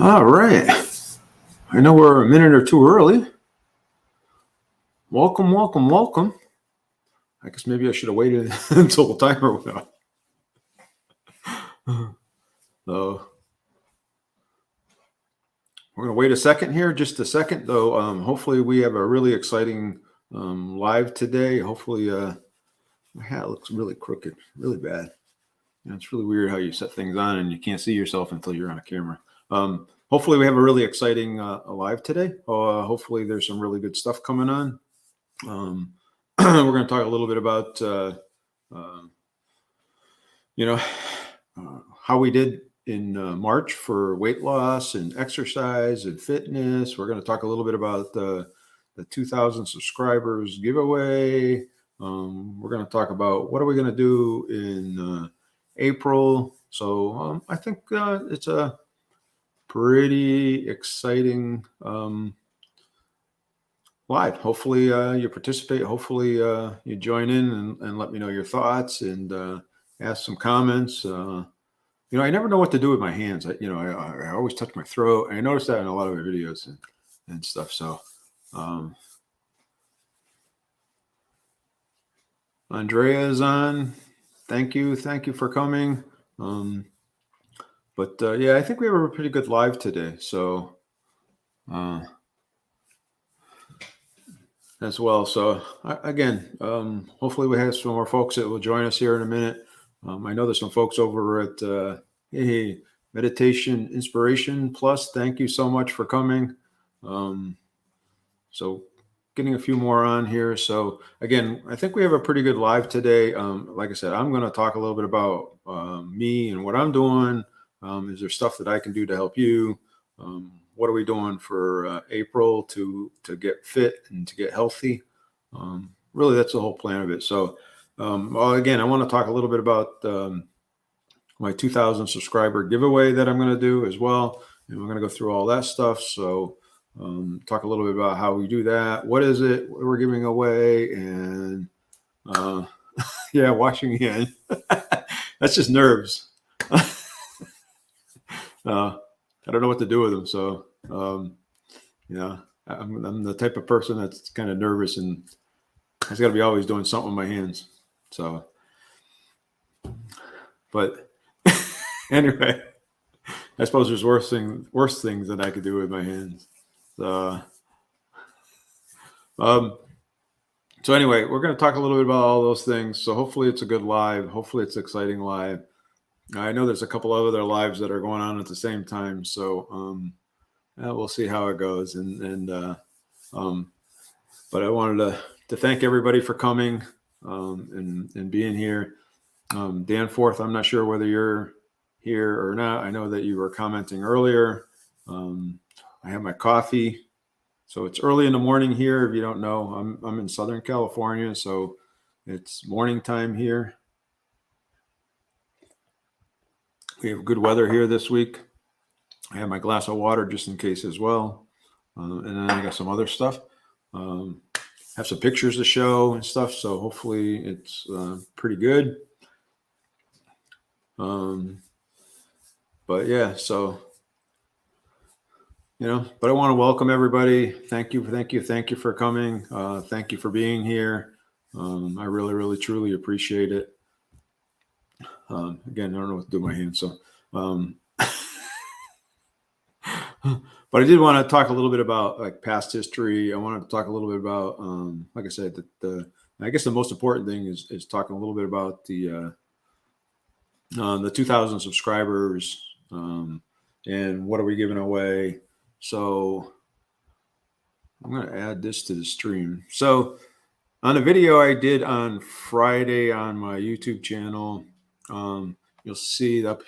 All right. I know we're a minute or two early. Welcome, welcome, welcome. I guess maybe I should have waited until the timer went off. So we're going to wait a second here, just a second, though. Hopefully we have a really exciting live today. Hopefully my hat looks really crooked, really bad. It's really weird how you set things on and you can't see yourself until you're on a camera. Hopefully we have a really exciting live today. Hopefully there's some really good stuff coming on. We're going to talk a little bit about, how we did in March for weight loss and exercise and fitness. We're going to talk a little bit about the 2,000 subscribers giveaway. We're going to talk about what are we going to do in April. So I think it's a pretty exciting live. Hopefully you participate. Hopefully you join in and let me know your thoughts and ask some comments. I never know what to do with my hands. I always touch my throat. I noticed that in a lot of my videos and stuff. So Andrea is on. Thank you for coming. Yeah, I think we have a pretty good live today. So as well. So again, hopefully we have some more folks that will join us here in a minute. I know there's some folks over at Meditation Inspiration Plus. Thank you so much for coming. So getting a few more on here. So again, I think we have a pretty good live today. Like I said, I'm going to talk a little bit about me and what I'm doing. Is there stuff that I can do to help you? What are we doing for April to get fit and to get healthy? Really, that's the whole plan of it. So again, I want to talk a little bit about my 2,000 subscriber giveaway that I'm going to do as well. And we're going to go through all that stuff. So talk a little bit about how we do that. What is it? What we're giving away? And yeah, washing hands. That's just nerves. I don't know what to do with them. So, I'm the type of person that's kind of nervous and I've got to be always doing something with my hands. So, but anyway, I suppose there's worse things that I could do with my hands. So anyway, we're going to talk a little bit about all those things. So hopefully it's a good live. Hopefully it's exciting live. I know there's a couple of other lives that are going on at the same time. So we'll see how it goes. But I wanted to thank everybody for coming and being here. Danforth, I'm not sure whether you're here or not. I know that you were commenting earlier. I have my coffee. So it's early in the morning here. If you don't know, I'm in Southern California. So it's morning time here. We have good weather here this week. I have my glass of water just in case as well. And then I got some other stuff. Have some pictures to show and stuff. So hopefully it's pretty good. But yeah, so, but I want to welcome everybody. Thank you for coming. Thank you for being here. I really, really, truly appreciate it. Again, I don't know what to do with my hands. So, but I did want to talk a little bit about like past history. I wanted to talk a little bit about, like I said, I guess the most important thing is talking a little bit about the 2,000 subscribers and what are we giving away. So I'm going to add this to the stream. So on the video I did on Friday on my YouTube channel, you'll see up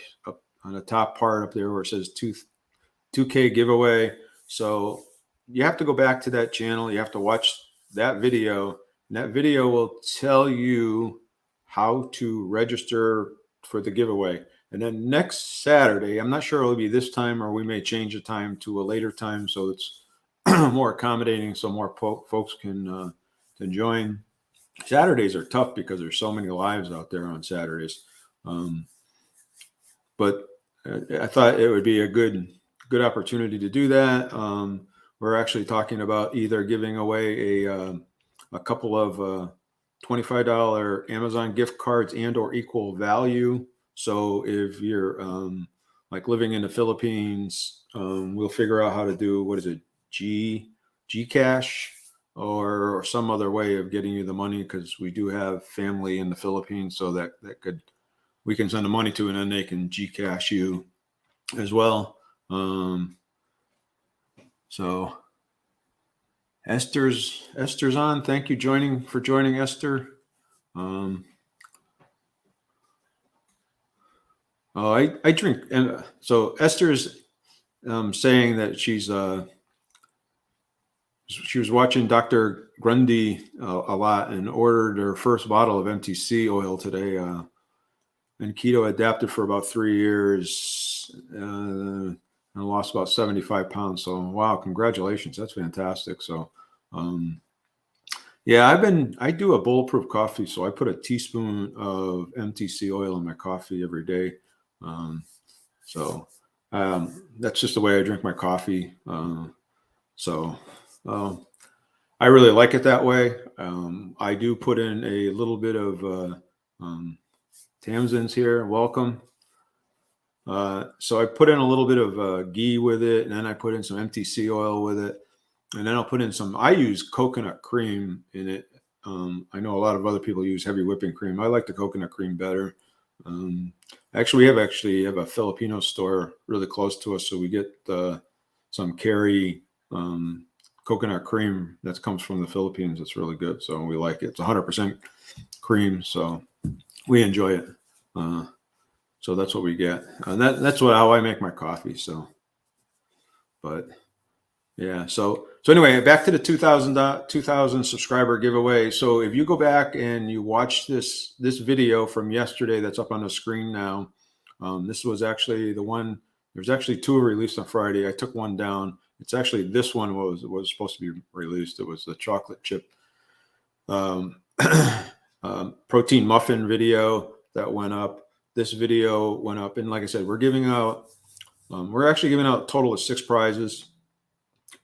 on the top part up there where it says 2K giveaway. So you have to go back to that channel. You have to watch that video. And that video will tell you how to register for the giveaway. And then next Saturday, I'm not sure it'll be this time or we may change the time to a later time so it's more accommodating so more folks can join. Saturdays are tough because there's so many lives out there on Saturdays. But I thought it would be a good good opportunity to do that. We're actually talking about either giving away a couple of $25 Amazon gift cards and or equal value. So if you're like living in the Philippines, we'll figure out how to do, what is it, Gcash or some other way of getting you the money, because we do have family in the Philippines, so that we can send the money to, and then they can Gcash you as well. So Esther's on. Thank you for joining, Esther. I drink, and so Esther's saying that she was watching Dr. Grundy a lot and ordered her first bottle of MTC oil today. And keto adapted for about 3 years and lost about 75 pounds. So, wow, congratulations. That's fantastic. So, yeah, I do a bulletproof coffee. So I put a teaspoon of MTC oil in my coffee every day. That's just the way I drink my coffee. I really like it that way. I do put in a little bit of Tamsin's here. Welcome. So I put in a little bit of ghee with it, and then I put in some MTC oil with it, and then I'll put in I use coconut cream in it. I know a lot of other people use heavy whipping cream. I like the coconut cream better. Actually, we have a Filipino store really close to us, so we get some Kerry coconut cream that comes from the Philippines. It's really good, so we like it. It's 100% cream, so we enjoy it. So that's what we get. That's how I make my coffee. So, but yeah. So anyway, back to the 2,000 subscriber giveaway. So if you go back and you watch this video from yesterday, that's up on the screen now. This was actually the one. There's actually 2 released on Friday. I took one down. It's actually, this one was supposed to be released. It was the chocolate chip protein muffin video that went up. This video went up, and like I said, we're actually giving out a total of 6 prizes,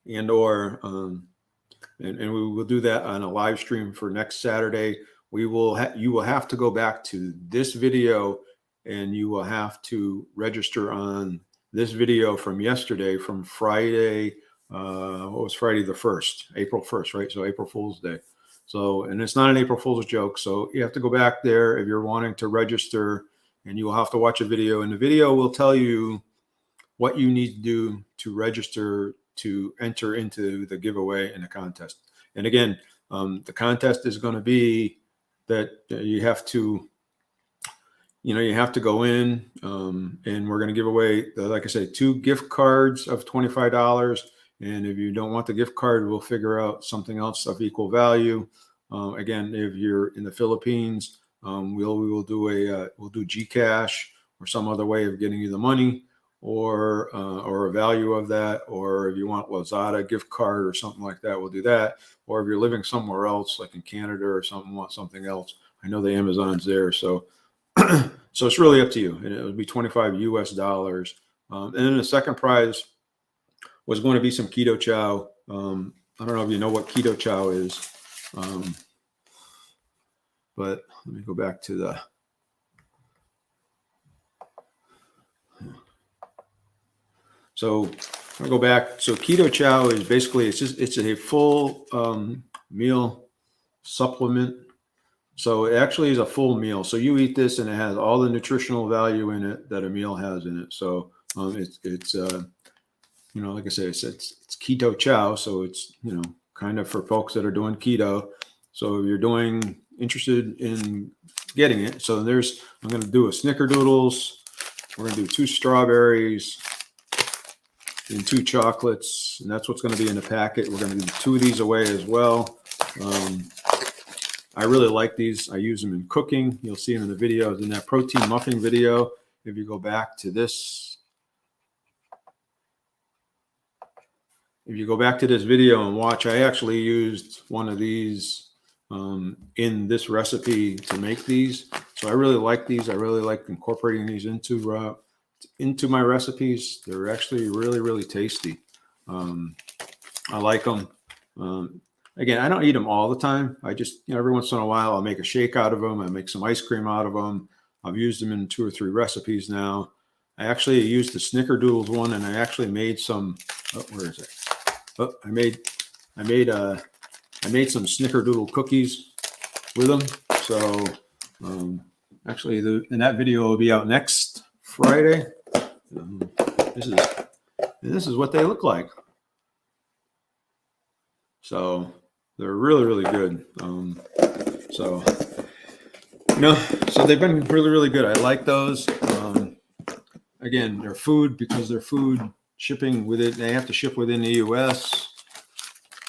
and we will do that on a live stream for next Saturday. You will have to go back to this video, and you will have to register on this video from yesterday, from Friday. What was Friday the 1st? April 1st, right? So April Fool's Day. So, and it's not an April Fool's joke. So you have to go back there if you're wanting to register, and you will have to watch a video, and the video will tell you what you need to do to register to enter into the giveaway and the contest. And again, the contest is going to be that you have to go in, and we're going to give away, like I said, 2 gift cards of $25. And if you don't want the gift card, we'll figure out something else of equal value. Again, if you're in the Philippines, we'll do Gcash or some other way of getting you the money, or a value of that. Or if you want Lazada gift card or something like that, we'll do that. Or if you're living somewhere else, like in Canada or something, want something else, I know the Amazon's there. So so it's really up to you, and it would be $25 US. And then the second prize was going to be some keto chow. I don't know if you know what keto chow is, but let me go back to the. So I'll go back. So keto chow is basically, it's a full meal supplement. So it actually is a full meal. So you eat this, and it has all the nutritional value in it that a meal has in it. So it's like I said, it's keto chow. So it's kind of for folks that are doing keto. So if you're interested in getting it, so I'm going to do a Snickerdoodles. We're going to do 2 strawberries and 2 chocolates, and that's what's going to be in the packet. We're going to do 2 of these away as well. I really like these. I use them in cooking. You'll see them in the videos, in that protein muffin video. If you go back to this, video and watch, I actually used one of these in this recipe to make these. So I really like these. I really like incorporating these into into my recipes. They're actually really, really tasty. I like them. Again, I don't eat them all the time. I just, every once in a while, I'll make a shake out of them. I make some ice cream out of them. I've used them in 2 or 3 recipes now. I actually used the Snickerdoodles one, and I actually made some. Oh, where is it? Oh, I made some Snickerdoodle cookies with them. So actually, and that video will be out next Friday. This is what they look like. So they're really, really good. So they've been really, really good. I like those. Again, they're food because they're food. Shipping with it, they have to ship within the U.S.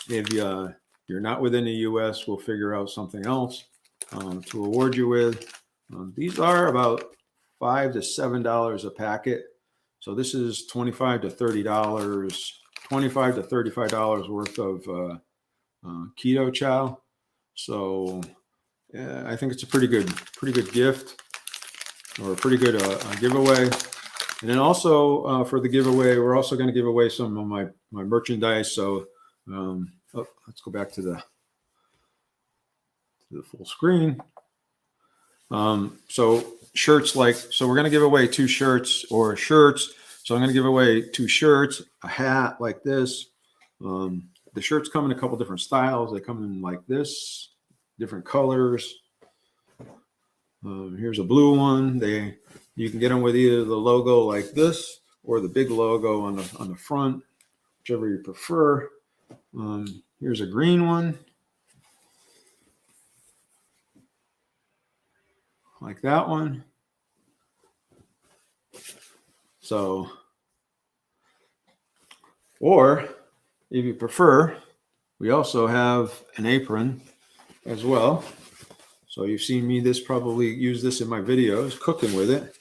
If you're not within the U.S., we'll figure out something else to award you with. These are about $5 to $7 a packet. So this is $25 to $30, $25 to $35 worth of keto chow. So yeah, I think it's a pretty good gift, or a pretty good giveaway. And then also for the giveaway, we're also going to give away some of my merchandise. So let's go back to the full screen. So shirts, so we're going to give away 2 shirts or shirts. So I'm going to give away 2 shirts, a hat like this. The shirts come in a couple different styles. They come in like this, different colors. Here's a blue one. You can get them with either the logo like this or the big logo on the front, whichever you prefer. Here's a green one, like that one. So, or if you prefer, we also have an apron as well. So you've seen me probably use this in my videos, cooking with it.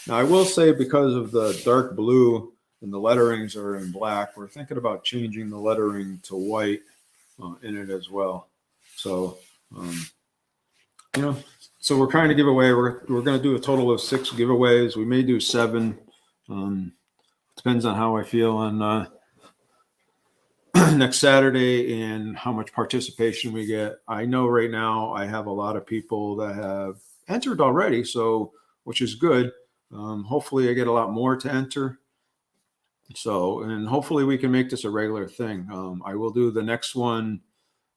Now I will say, because of the dark blue and the letterings are in black, we're thinking about changing the lettering to white in it as well. So, so we're trying to give away, we're going to do a total of 6 giveaways. We may do 7. Depends on how I feel on next Saturday and how much participation we get. I know right now I have a lot of people that have entered already, so which is good. Hopefully I get a lot more to enter. So, and hopefully we can make this a regular thing. I will do the next one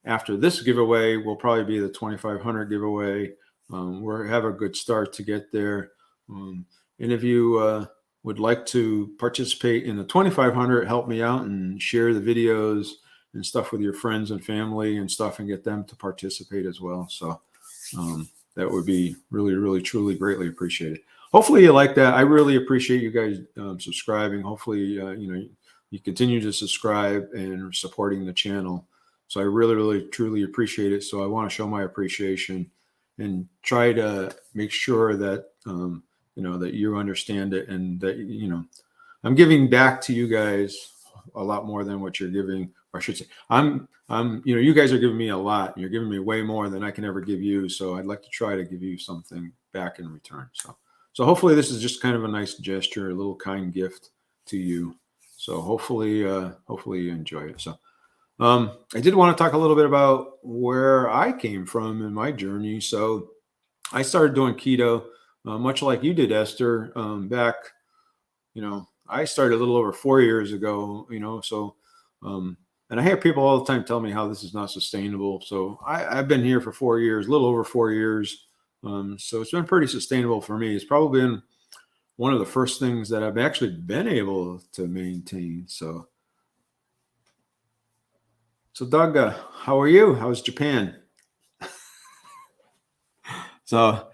after this giveaway will probably be the 2,500 giveaway. We have a good start to get there. And if you would like to participate in the 2,500, help me out and share the videos and stuff with your friends and family and stuff, and get them to participate as well. So that would be really, really, truly greatly appreciated. Hopefully you like that. I really appreciate you guys subscribing. Hopefully, you continue to subscribe and supporting the channel. So I really, really, truly appreciate it. So I want to show my appreciation and try to make sure that, that you understand it, and that, I'm giving back to you guys a lot more than what you're giving, or I should say, you guys are giving me a lot, and you're giving me way more than I can ever give you. So I'd like to try to give you something back in return. So hopefully this is just kind of a nice gesture, a little kind gift to you. So hopefully you enjoy it. So I did want to talk a little bit about where I came from in my journey. So I started doing keto, much like you did, Esther, back, I started a little over 4 years ago, so, and I hear people all the time tell me how this is not sustainable. So I've been here for 4 years, a little over 4 years. So it's been pretty sustainable for me. It's probably been one of the first things that I've actually been able to maintain. So Doug, how are you? How's Japan? So,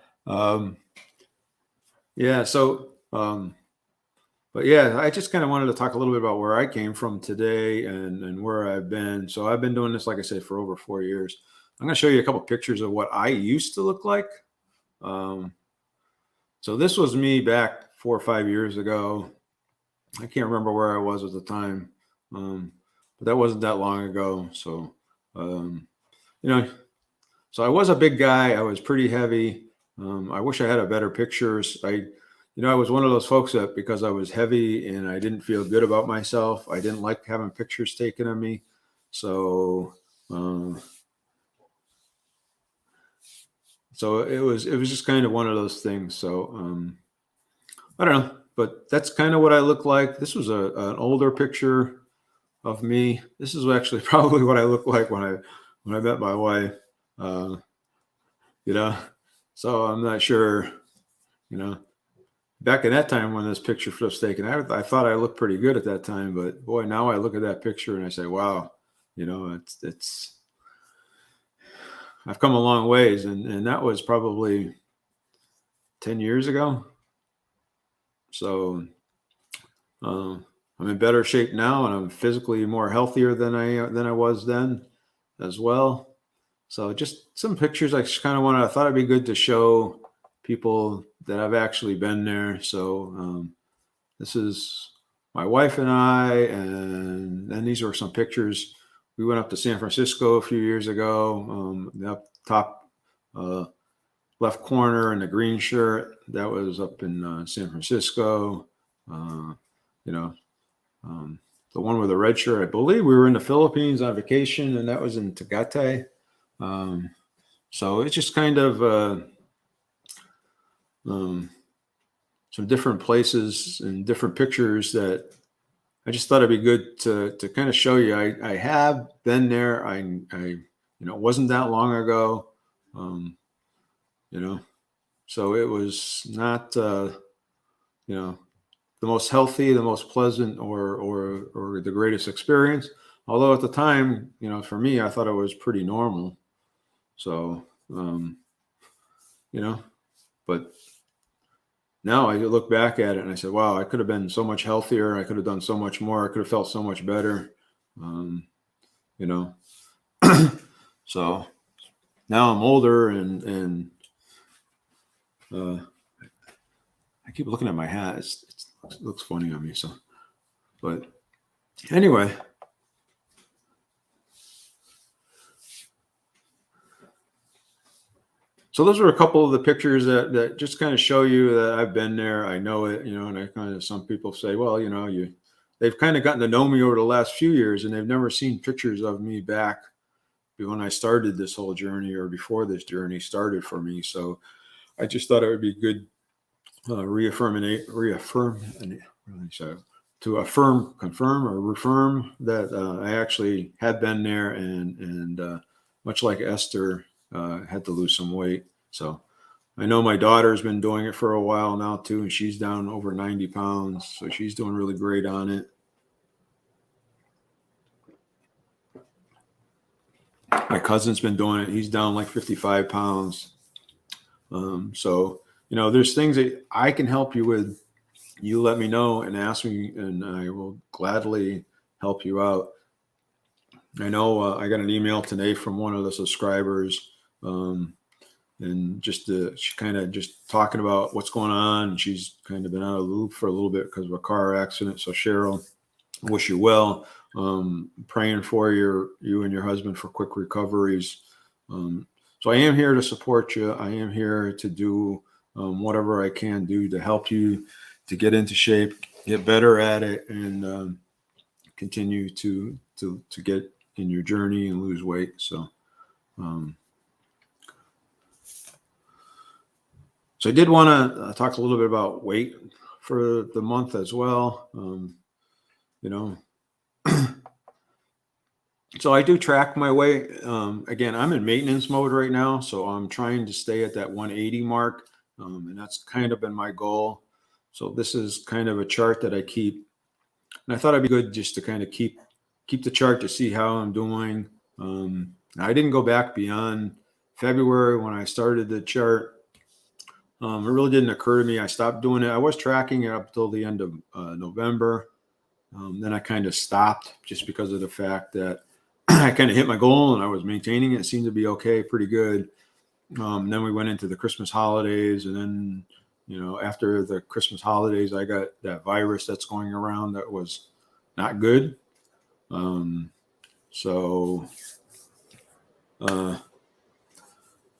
yeah. So, but yeah, I just kind of wanted to talk a little bit about where I came from today and where I've been. So I've been doing this, like I said, for over 4 years. I'm going to show you a couple pictures of what I used to look like. So this was me back 4 or 5 years ago. I can't remember where I was at the time. But that wasn't that long ago. So, so I was a big guy. I was pretty heavy. I wish I had a better pictures. I was one of those folks that because I was heavy and I didn't feel good about myself, I didn't like having pictures taken of me. So, so it was just kind of one of those things. So, I don't know, but that's kind of what I look like. This was an older picture of me. This is actually probably what I look like when I met my wife. You know, so I'm not sure. Back in that time when this picture was taken, I thought I looked pretty good at that time. But boy, now I look at that picture and I say, wow, it's I've come a long ways, and that was probably 10 years ago. So I'm in better shape now, and I'm physically more healthier than I was then as well. So just some pictures I just kind of I thought it'd be good to show people that I've actually been there. So this is my wife and I, and then these were some pictures. We went up to San Francisco a few years ago. The up top left corner in the green shirt, that was up in San Francisco. The one with the red shirt, I believe we were in the Philippines on vacation, and that was in Tagaytay. So it's just kind of some different places and different pictures that I just thought it'd be good to kind of show you. I have been there. I it wasn't that long ago. So it was not the most healthy, the most pleasant, or the greatest experience. Although at the time, for me, I thought it was pretty normal. So, but now I look back at it and I said, wow, I could have been so much healthier. I could have done so much more. I could have felt so much better. So now I'm older and I keep looking at my hat. It looks funny on me. So, but anyway. So those were a couple of the pictures that just kind of show you that I've been there. I know it, and I kind of, some people say, well, they've kind of gotten to know me over the last few years and they've never seen pictures of me back when I started this whole journey or before this journey started for me. So I just thought it would be good confirm, confirm, or reaffirm that I actually had been there, and much like Esther, had to lose some weight. So I know my daughter's been doing it for a while now too, and she's down over 90 pounds. So she's doing really great on it. My cousin's been doing it. He's down like 55 pounds. So, there's things that I can help you with. You let me know and ask me, and I will gladly help you out. I know I got an email today from one of the subscribers, and she kind of just talking about what's going on. And she's kind of been out of the loop for a little bit because of a car accident. So Cheryl, I wish you well. Praying for you and your husband for quick recoveries. So I am here to support you. I am here to do whatever I can do to help you to get into shape, get better at it, and continue to get in your journey and lose weight. So, so I did want to talk a little bit about weight for the month as well. So I do track my weight. Again, I'm in maintenance mode right now, so I'm trying to stay at that 180 mark, and that's kind of been my goal. So this is kind of a chart that I keep, and I thought it'd be good just to kind of keep the chart to see how I'm doing. I didn't go back beyond February when I started the chart. It really didn't occur to me. I stopped doing it. I was tracking it up till the end of November. Then I kind of stopped just because of the fact that I kind of hit my goal and I was maintaining it. It seemed to be okay, pretty good. Then we went into the Christmas holidays, and then, after the Christmas holidays, I got that virus that's going around that was not good. But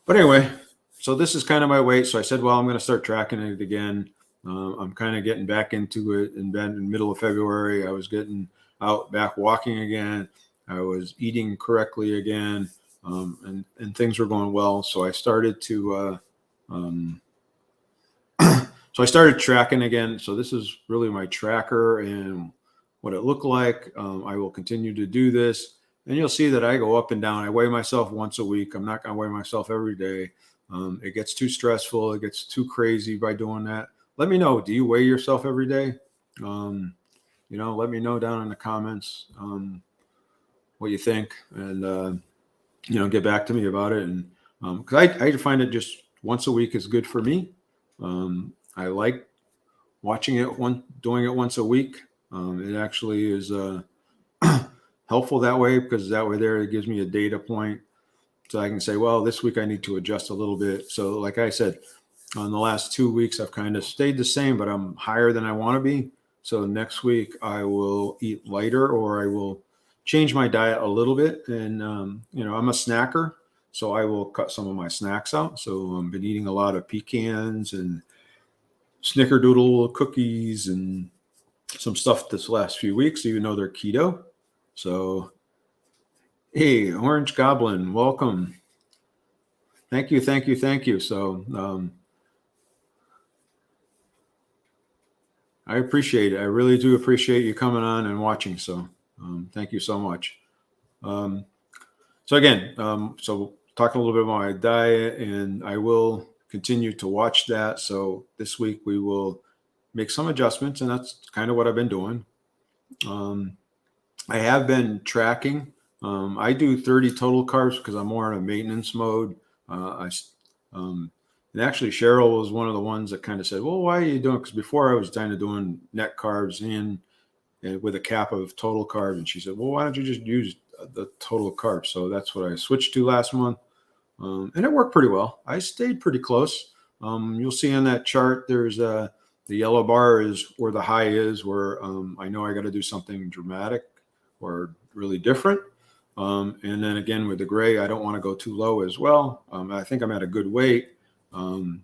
anyway, so this is kind of my weight. So I said, well, I'm going to start tracking it again. I'm kind of getting back into it. And then in the middle of February, I was getting out back walking again. I was eating correctly again, and things were going well. So I started to so I started tracking again. So this is really my tracker and what it looked like. I will continue to do this, and you'll see that I go up and down. I weigh myself once a week. I'm not going to weigh myself every day. It gets too stressful. It gets too crazy by doing that. Let me know. Do you weigh yourself every day? Let me know down in the comments what you think, and get back to me about it. And because I find it just once a week is good for me. I like watching it doing it once a week. It actually is helpful that way, because that way there it gives me a data point, so I can say, well, this week I need to adjust a little bit. So like I said, on the last 2 weeks, I've kind of stayed the same, but I'm higher than I want to be. So next week I will eat lighter, or I will change my diet a little bit. And, I'm a snacker, so I will cut some of my snacks out. So I've been eating a lot of pecans and Snickerdoodle cookies and some stuff this last few weeks, even though they're keto. So, hey, Orange Goblin, welcome. Thank you, thank you, thank you. So I appreciate it. I really do appreciate you coming on and watching. So thank you so much. So again, so talking a little bit about my diet, and I will continue to watch that. So this week we will make some adjustments, and that's kind of what I've been doing. I have been tracking. I do 30 total carbs because I'm more in a maintenance mode. And actually Cheryl was one of the ones that kind of said, well, why are you doing? Because before I was kind of doing net carbs and with a cap of total carbs. And she said, well, why don't you just use the total carbs? So that's what I switched to last month. And it worked pretty well. I stayed pretty close. You'll see on that chart, there's the yellow bar is where the high is, where I know I got to do something dramatic or really different. And then again, with the gray, I don't want to go too low as well. I think I'm at a good weight. And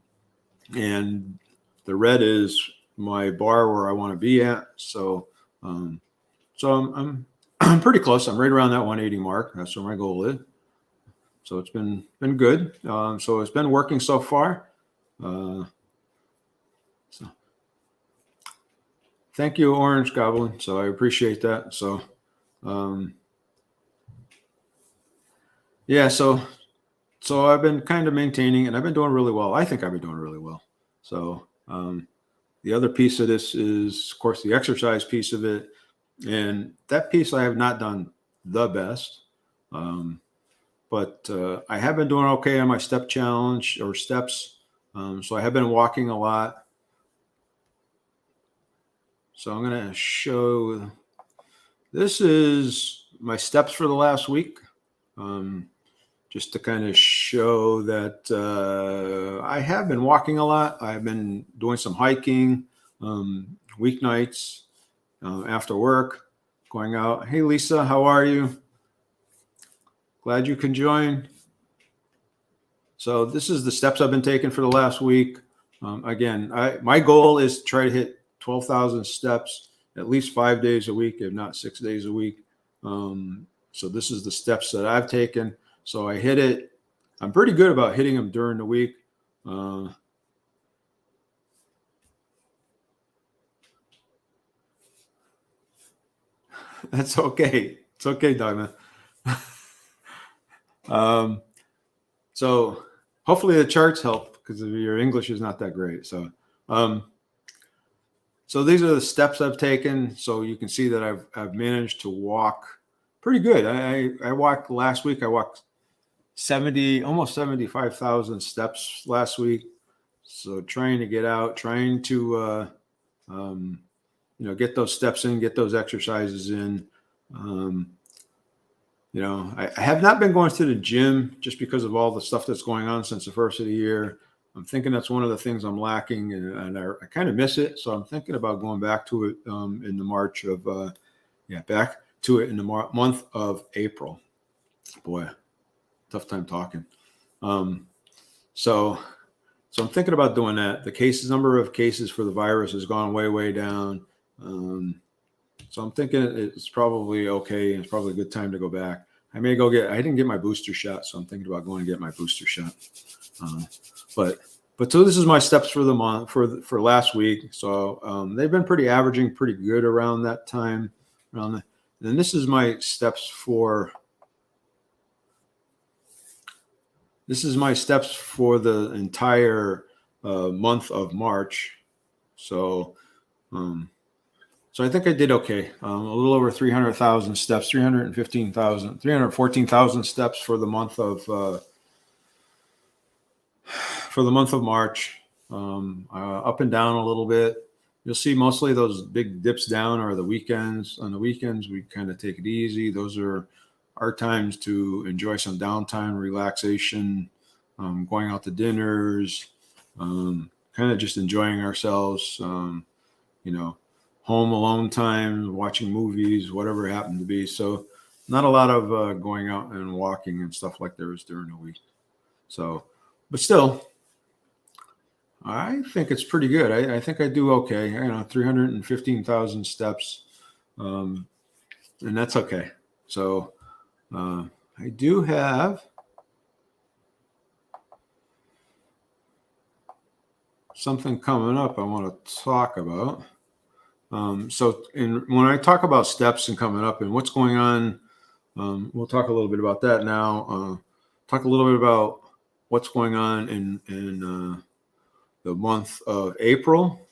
the red is my bar where I want to be at. So I'm pretty close. I'm right around that 180 mark. That's where my goal is. So it's been good. So it's been working so far. So thank you, Orange Goblin. So I appreciate that. So yeah, so I've been kind of maintaining, and I've been doing really well. I think I've been doing really well. So the other piece of this is, of course, the exercise piece of it. And that piece I have not done the best. But I have been doing okay on my step challenge or steps. So I have been walking a lot. So I'm going to show, this is my steps for the last week. Just to kind of show that I have been walking a lot. I've been doing some hiking, weeknights after work, going out. Hey, Lisa, how are you? Glad you can join. So this is the steps I've been taking for the last week. Again, my goal is to try to hit 12,000 steps at least 5 days a week, if not 6 days a week. So this is the steps that I've taken. So I hit it. I'm pretty good about hitting them during the week. That's okay. It's okay, Diamond. So hopefully the charts help, because your English is not that great. So, so these are the steps I've taken. So you can see that I've managed to walk pretty good. I walked last week. I walked almost 75,000 steps last week. So trying to get out, trying to, get those steps in, get those exercises in. I have not been going to the gym just because of all the stuff that's going on since the first of the year. I'm thinking that's one of the things I'm lacking, and I kind of miss it. So I'm thinking about going back to it in the March of, back to it in the month of April. Boy, tough time talking. So So I'm thinking about doing that. The number of cases for the virus has gone way, way down. So I'm thinking it's probably okay. It's probably a good time to go back. I didn't get my booster shot, so I'm thinking about going to get my booster shot. But so this is my steps for the month for last week. So they've been averaging pretty good around that time. And this is my steps for the entire month of March. So I think I did okay. A little over 300,000 steps, 314,000 steps for the month of March. Up and down a little bit. You'll see mostly those big dips down are the weekends. On the weekends, we kind of take it easy. Those are our times to enjoy some downtime, relaxation, going out to dinners, kind of just enjoying ourselves, home alone time, watching movies, whatever it happened to be. So not a lot of going out and walking and stuff like there is during the week. So, but still, I think it's pretty good. I think I do okay. 315,000 steps, and that's okay. So I do have something coming up I want to talk about. So when I talk about steps and coming up and what's going on, we'll talk a little bit about that now. Talk a little bit about what's going on in the month of April.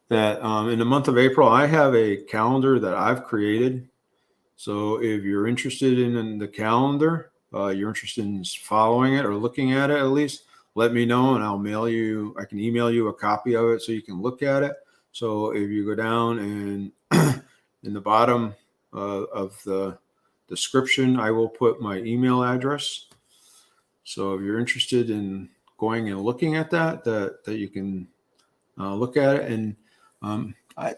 That in the month of April, I have a calendar that I've created. So if you're interested in the calendar, you're interested in following it or looking at it at least, let me know and I can email you a copy of it so you can look at it. So if you go down and in the bottom of the description, I will put my email address. So if you're interested in going and looking at that you can look at it. And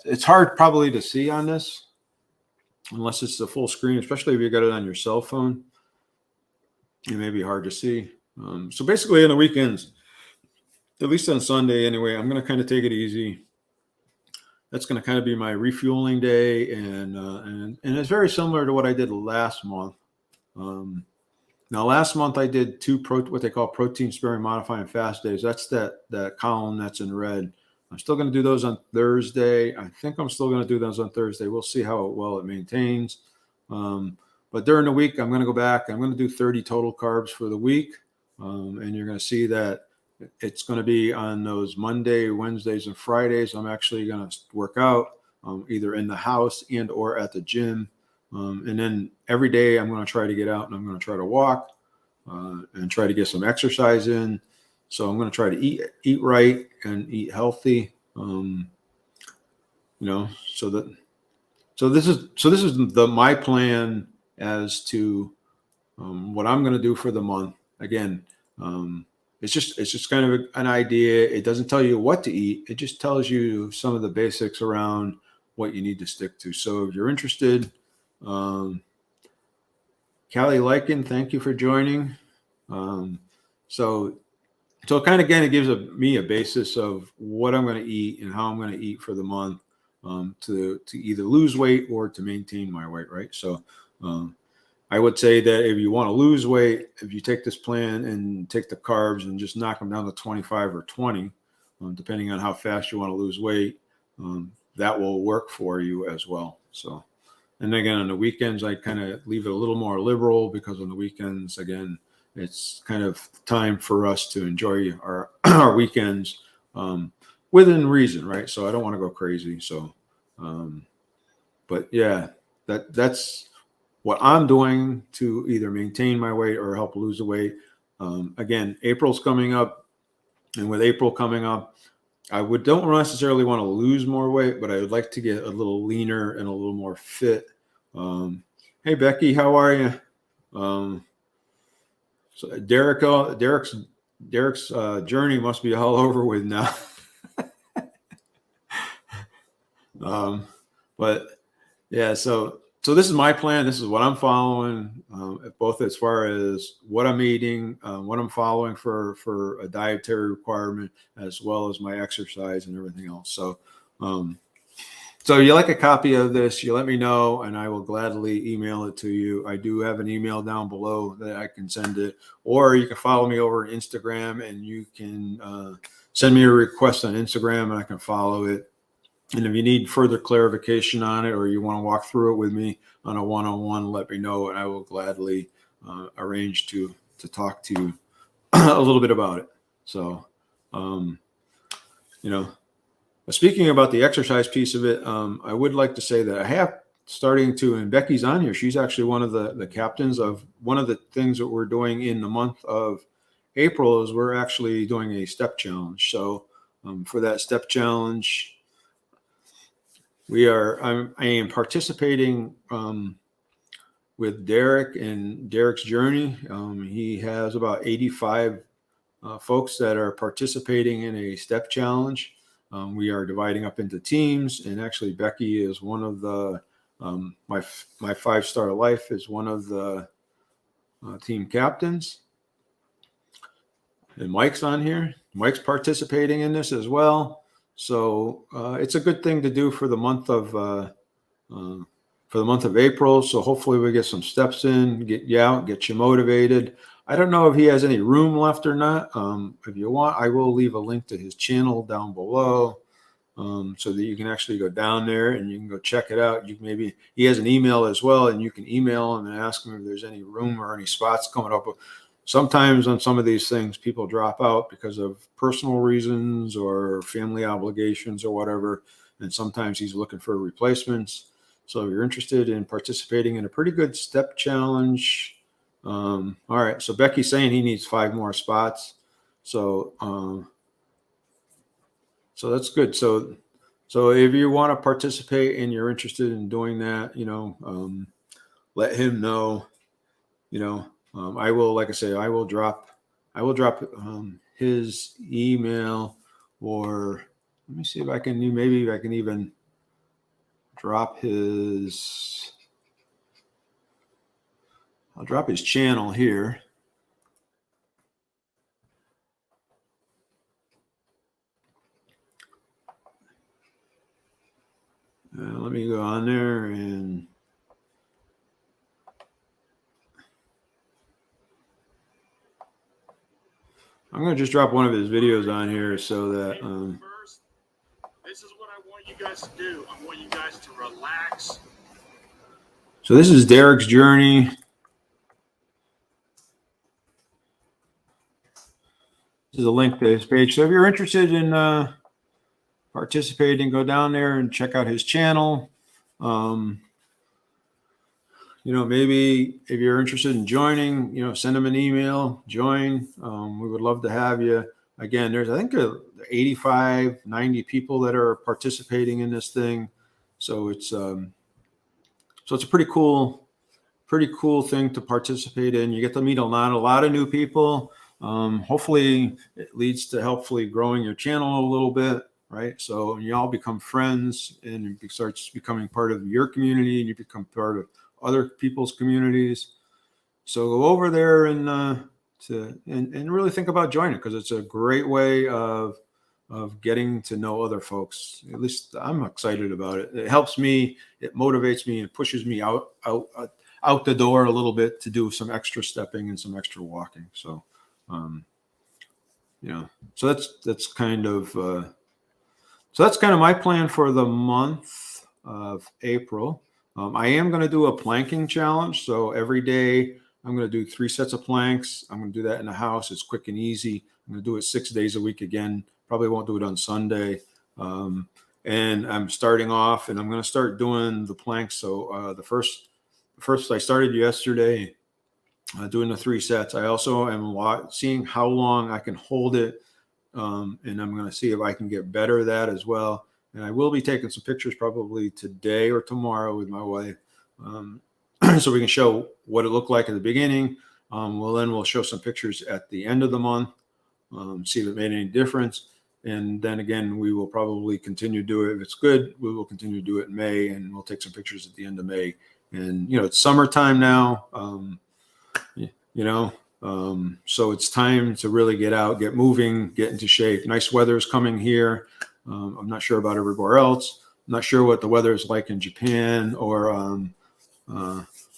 it's hard probably to see on this unless it's the full screen, especially if you got it on your cell phone. It may be hard to see. So basically on the weekends, at least on Sunday anyway, I'm going to kind of take it easy. That's going to kind of be my refueling day. And it's very similar to what I did last month. Now, last month I did what they call protein sparing modifying fast days. That's that column that's in red. I'm still going to do those on Thursday. I think I'm still going to do those on Thursday. We'll see how well it maintains. But during the week, I'm going to go back. I'm going to do 30 total carbs for the week. And you're going to see that it's going to be on those Monday, Wednesdays, and Fridays. I'm actually going to work out either in the house and or at the gym. And then every day I'm going to try to get out and I'm going to try to walk and try to get some exercise in. So I'm going to try to eat right and eat healthy. So this is my plan as to what I'm going to do for the month. Again, it's just kind of an idea. It doesn't tell you what to eat. It just tells you some of the basics around what you need to stick to. So if you're interested, Callie Lykin, thank you for joining. So kind of again, it gives me a basis of what I'm going to eat and how I'm going to eat for the month to either lose weight or to maintain my weight, right? So I would say that if you want to lose weight, if you take this plan and take the carbs and just knock them down to 25 or 20, depending on how fast you want to lose weight, that will work for you as well. So, and again, on the weekends, I kind of leave it a little more liberal because on the weekends, again, it's kind of time for us to enjoy our weekends within reason, right? So I don't want to go crazy. So, but yeah, that's what I'm doing to either maintain my weight or help lose the weight. Again, April's coming up, and with April coming up, I don't necessarily want to lose more weight, but I would like to get a little leaner and a little more fit. Hey Becky, how are you? So Derek's journey must be all over with now. But yeah, so so this is my plan. This is what I'm following, both as far as what I'm eating, what I'm following for a dietary requirement, as well as my exercise and everything else. So, so you like a copy of this, you let me know, and I will gladly email it to you. I do have an email down below that I can send it, or you can follow me over Instagram, and you can send me a request on Instagram, and I can follow it. And if you need further clarification on it, or you want to walk through it with me on a one-on-one, let me know, and I will gladly arrange to talk to you a little bit about it. So, you know, speaking about the exercise piece of it, I would like to say that I have starting to, and Becky's on here. She's actually one of the captains of one of the things that we're doing in the month of April is we're actually doing a step challenge. So for that step challenge, I am participating with Derek and Derek's journey. He has about 85 folks that are participating in a step challenge. We are dividing up into teams, and actually Becky is one of the my 5-star life is one of the team captains, and Mike's on here. Mike's participating in this as well. So it's a good thing to do for the month of April. So hopefully we get some steps in, get you out, get you motivated. I don't know if he has any room left or not. If you want, I will leave a link to his channel down below, so that you can actually go down there and you can go check it out. Maybe he has an email as well, and you can email him and ask him if there's any room or any spots coming up. Sometimes on some of these things, people drop out because of personal reasons or family obligations or whatever. And sometimes he's looking for replacements. So if you're interested in participating in a pretty good step challenge, all right. So Becky's saying he needs 5 more spots. So, so that's good. So if you want to participate and you're interested in doing that, let him know, I will, like I say, I will drop his email, or let me see if I can, maybe I can even drop I'll drop his channel here. Let me go on there, and I'm going to just drop one of his videos on here so that first, this is what I want you guys to do. I want you guys to relax. So this is Derek's journey. This is a link to his page. So if you're interested in participating, go down there and check out his channel. Maybe if you're interested in joining, send him an email, join. We would love to have you. Again, there's, I think, 85, 90 people that are participating in this thing. So it's a pretty cool thing to participate in. You get to meet a lot of new people. Hopefully it leads to helpfully growing your channel a little bit, right? So you all become friends, and it starts becoming part of your community, and you become part of other people's communities. So go over there and really think about joining, because it's a great way of getting to know other folks. At least I'm excited about it. It helps me, it motivates me, and pushes me out the door a little bit to do some extra stepping and some extra walking. So, so that's kind of my plan for the month of April. I am going to do a planking challenge. So every day I'm going to do 3 sets of planks. I'm going to do that in the house. It's quick and easy. I'm going to do it 6 days a week again. Probably won't do it on Sunday. And I'm starting off, and I'm going to start doing the planks. So the first I started yesterday doing the 3 sets. I also am seeing how long I can hold it. And I'm going to see if I can get better at that as well. And I will be taking some pictures probably today or tomorrow with my wife, so we can show what it looked like at the beginning. We'll show some pictures at the end of the month, see if it made any difference. And then again, we will probably continue to do it. If it's good, we will continue to do it in May, and we'll take some pictures at the end of May And, it's summertime now, so it's time to really get out, get moving, get into shape. Nice weather is coming here. I'm not sure about everywhere else. I'm not sure what the weather is like in Japan or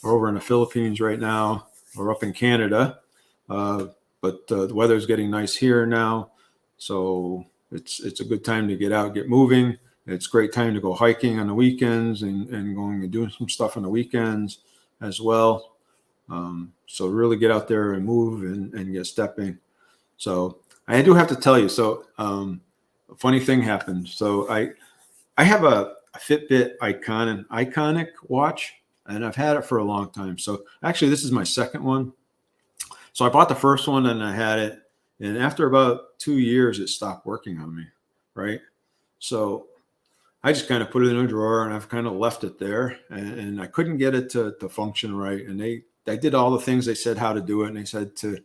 over in the Philippines right now, or up in Canada. But the weather is getting nice here now. So it's a good time to get out, get moving. It's a great time to go hiking on the weekends and going and doing some stuff on the weekends as well. So really get out there and move and get stepping. So I do have to tell you, so a funny thing happened. So I have a Fitbit iconic watch, and I've had it for a long time. So actually, this is my second one. So I bought the first one and I had it. And after about 2 years, it stopped working on me, right? So I just kind of put it in a drawer and I've kind of left it there. And I couldn't get it to function right. And I did all the things they said how to do it. And they said to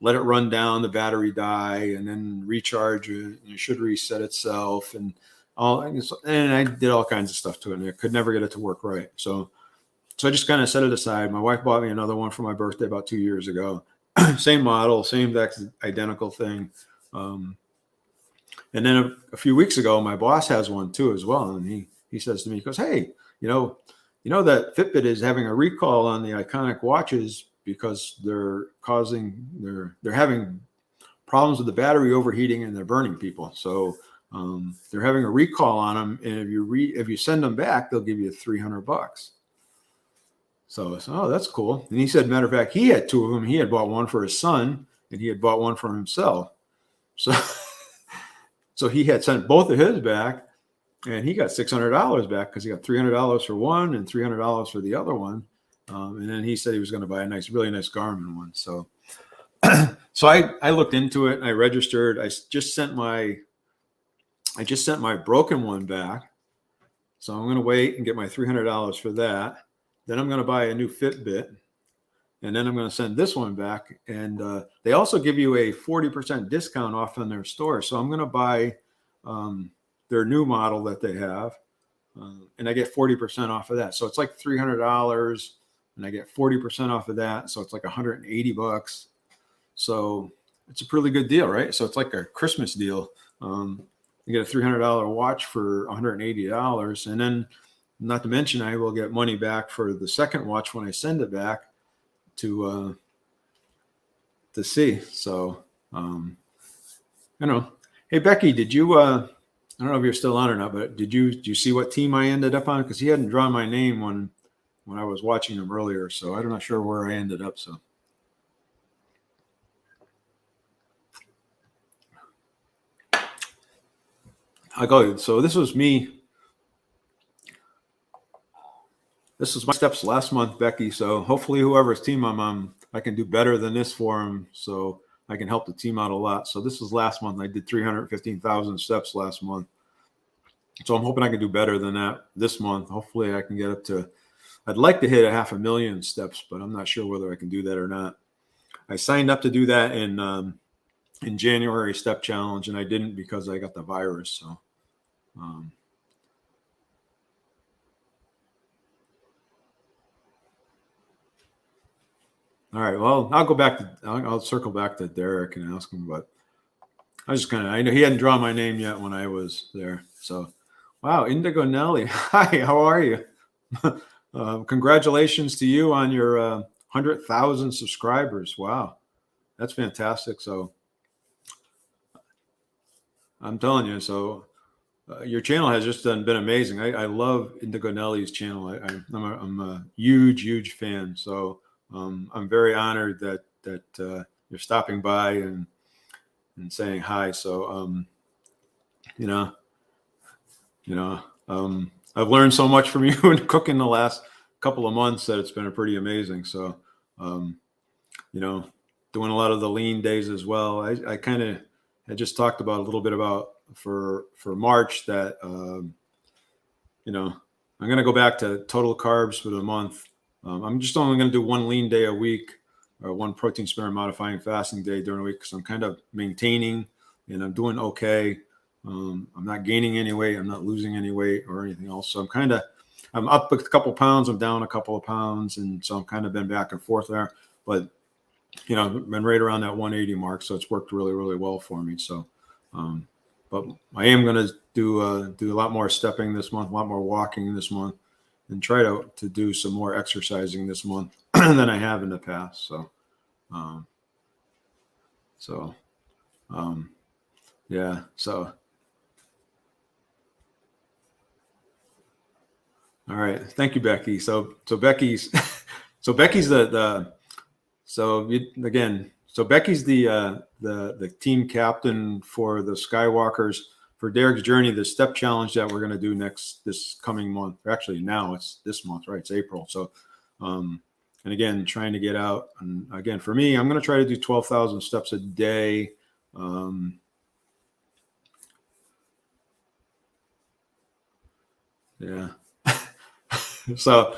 let it run down, the battery die, and then recharge it. And it should reset itself. And I did all kinds of stuff to it. And I could never get it to work right. So I just kind of set it aside. My wife bought me another one for my birthday about 2 years ago. Same model, same identical thing. And then a few weeks ago, my boss has one too as well. And he says to me, he goes, "Hey, you know that Fitbit is having a recall on the iconic watches because they're having problems with the battery overheating and they're burning people. So they're having a recall on them. And if you send them back, they'll give you $300." So I said, "Oh, that's cool." And he said, matter of fact, he had two of them. He had bought one for his son and he had bought one for himself. So he had sent both of his back and he got $600 back because he got $300 for one and $300 for the other one. And then he said he was going to buy a really nice Garmin one. So, so I looked into it and I registered. I just sent my broken one back. So I'm going to wait and get my $300 for that. Then I'm going to buy a new Fitbit, and then I'm going to send this one back. And they also give you a 40% discount off in their store. So I'm going to buy their new model that they have, and I get 40% off of that. So it's like $300, and I get 40% off of that. So it's like $180. So it's a pretty good deal, right? So it's like a Christmas deal. You get a $300 watch for $180, and then, not to mention, I will get money back for the second watch when I send it back to see. So, Hey, Becky, did you, I don't know if you're still on or not, but did you see what team I ended up on? Because he hadn't drawn my name when I was watching him earlier. So I'm not sure where I ended up. So. So this was me. This was my steps last month, Becky. So hopefully whoever's team I'm on, I can do better than this for him. So I can help the team out a lot. So this was last month. I did 315,000 steps last month. So I'm hoping I can do better than that this month. Hopefully I can get up to, I'd like to hit 500,000 steps, but I'm not sure whether I can do that or not. I signed up to do that in January step challenge, and I didn't because I got the virus. So, all right. Well, I'll circle back to Derek and ask him, but I know he hadn't drawn my name yet when I was there. So, wow. Indigo Nelly. Hi, how are you? Congratulations to you on your 100,000 subscribers. Wow. That's fantastic. So I'm telling you, your channel has just been amazing. I love Indigo Nelly's channel. I'm a huge fan. So I'm very honored that you're stopping by and saying hi. So I've learned so much from you in cooking the last couple of months that it's been pretty amazing. So doing a lot of the lean days as well. I kind of had just talked about a little bit about for March that I'm going to go back to total carbs for the month. I'm just only going to do one lean day a week or one protein sparing modifying fasting day during the week because I'm kind of maintaining and I'm doing okay. I'm not gaining any weight. I'm not losing any weight or anything else. So I'm I'm up a couple pounds, I'm down a couple of pounds, and so I'm kind of been back and forth there. But been right around that 180 mark, so it's worked really, really well for me. So, but I am going to do a lot more stepping this month, a lot more walking this month, and try to do some more exercising this month than I have in the past. So, yeah. So, all right. Thank you, Becky. So Becky's, so Becky's so Becky's the team captain for the Skywalkers for Derek's Journey, the step challenge that we're going to do this coming month. Actually, now it's this month, right? It's April. So, and again, trying to get out. And again, for me, I'm going to try to do 12,000 steps a day. Yeah. So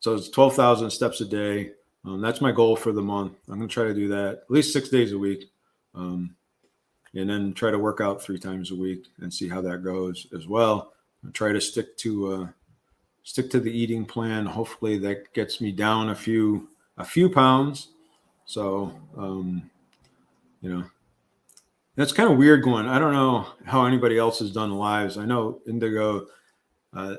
it's 12,000 steps a day. That's my goal for the month. I'm going to try to do that at least 6 days a week. And then try to work out 3 times a week and see how that goes as well. I'll try to stick to the eating plan. Hopefully that gets me down a few pounds. So, that's kind of weird going. I don't know how anybody else has done lives. I know Indigo, I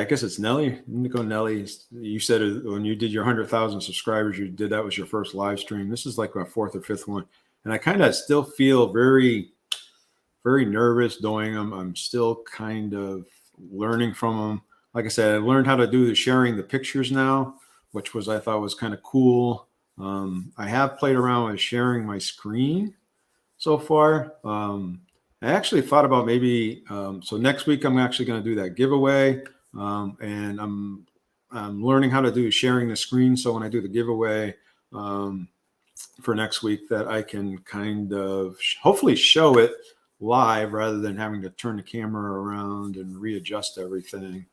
guess it's Nelly, Indigo Nelly. You said when you did your 100,000 subscribers, that was your first live stream. This is like my 4th or 5th one. And I kind of still feel very, very nervous doing them. I'm still kind of learning from them. Like I said, I learned how to do sharing the pictures now, which I thought was kind of cool. I have played around with sharing my screen so far. I actually thought about maybe, so next week I'm actually going to do that giveaway, and I'm learning how to do sharing the screen. So when I do the giveaway for next week, that I can kind of hopefully show it live rather than having to turn the camera around and readjust everything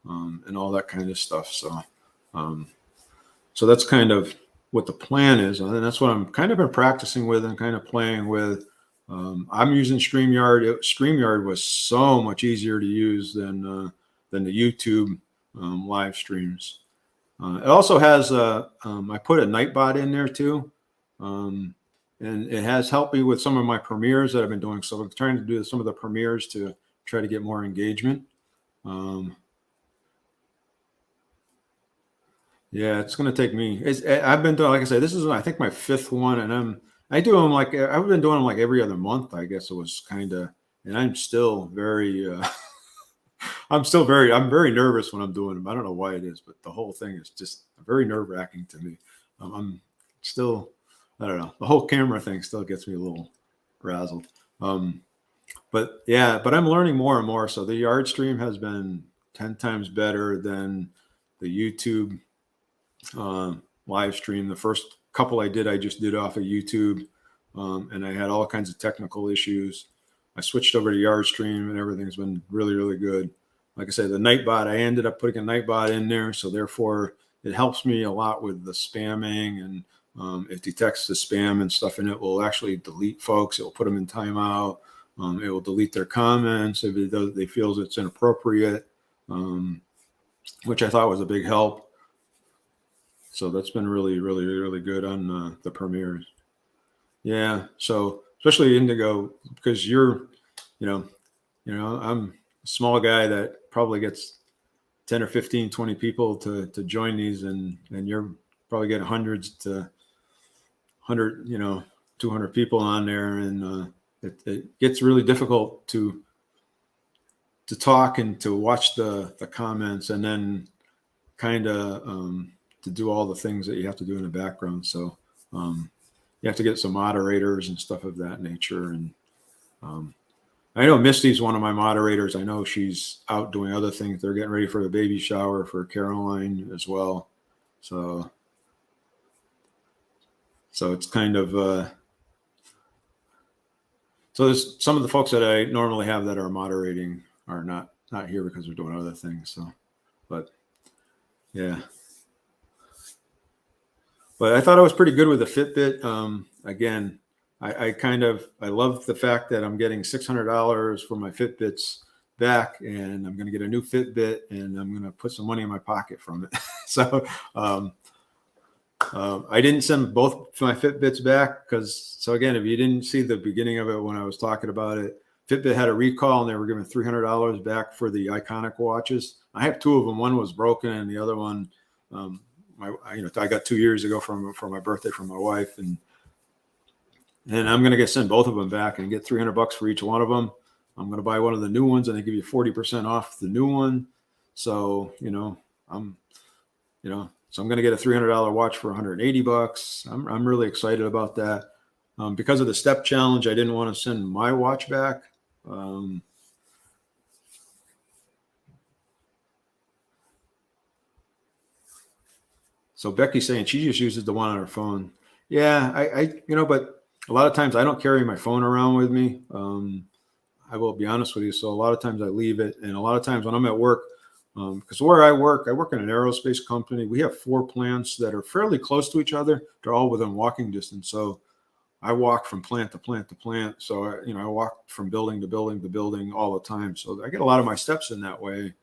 and all that kind of stuff. So, so that's kind of what the plan is, and that's what I'm kind of been practicing with and kind of playing with. I'm using StreamYard. StreamYard was so much easier to use than the YouTube live streams. It also has I put a Nightbot in there too, and it has helped me with some of my premieres that I've been doing. So I'm trying to do some of the premieres to try to get more engagement. Yeah, it's going to take me. I've been doing, like I said, this is I think my 5th one, and I've been doing them like every other month. I guess it was kind of, and I'm still very, I'm very nervous when I'm doing them. I don't know why it is, but the whole thing is just very nerve-wracking to me. I'm still, I don't know, the whole camera thing still gets me a little razzled. But I'm learning more and more. So the yard stream has been 10 times better than the YouTube live stream. The first couple I just did off of YouTube, and I had all kinds of technical issues. I switched over to Yard Stream, and everything's been really, really good. Like I said, the Nightbot, I ended up putting a Nightbot in there, so therefore it helps me a lot with the spamming, and it detects the spam and stuff, and it will actually delete folks. It will put them in timeout. It will delete their comments if they feel it's inappropriate, which I thought was a big help. So that's been really, really, really good on the premieres. Yeah. So especially Indigo, because I'm a small guy that probably gets 10 or 15, 20 people to join these, and you're probably getting hundreds to 100, 200 people on there, and it gets really difficult to talk and to watch the comments, and then kind of to do all the things that you have to do in the background. So you have to get some moderators and stuff of that nature. And I know Misty's one of my moderators. I know she's out doing other things. They're getting ready for the baby shower for Caroline as well. So it's kind of so there's some of the folks that I normally have that are moderating are not here because they're doing other things. So, but yeah. But I thought I was pretty good with the Fitbit. Again, I love the fact that I'm getting $600 for my Fitbits back, and I'm going to get a new Fitbit, and I'm going to put some money in my pocket from it. So I didn't send both my Fitbits back because, so again, if you didn't see the beginning of it when I was talking about it, Fitbit had a recall and they were giving $300 back for the iconic watches. I have two of them. One was broken, and the other one, I got 2 years ago for my birthday from my wife, and I'm going to send both of them back and get $300 for each one of them. I'm going to buy one of the new ones, and they give you 40% off the new one. So, so I'm going to get a $300 watch for $180. I'm really excited about that. Because of the step challenge, I didn't want to send my watch back. So Becky's saying she just uses the one on her phone. Yeah, but a lot of times I don't carry my phone around with me. I will be honest with you. So a lot of times I leave it. And a lot of times when I'm at work, because where I work in an aerospace company. We have 4 plants that are fairly close to each other. They're all within walking distance. So I walk from plant to plant to plant. So, I walk from building to building to building all the time. So I get a lot of my steps in that way,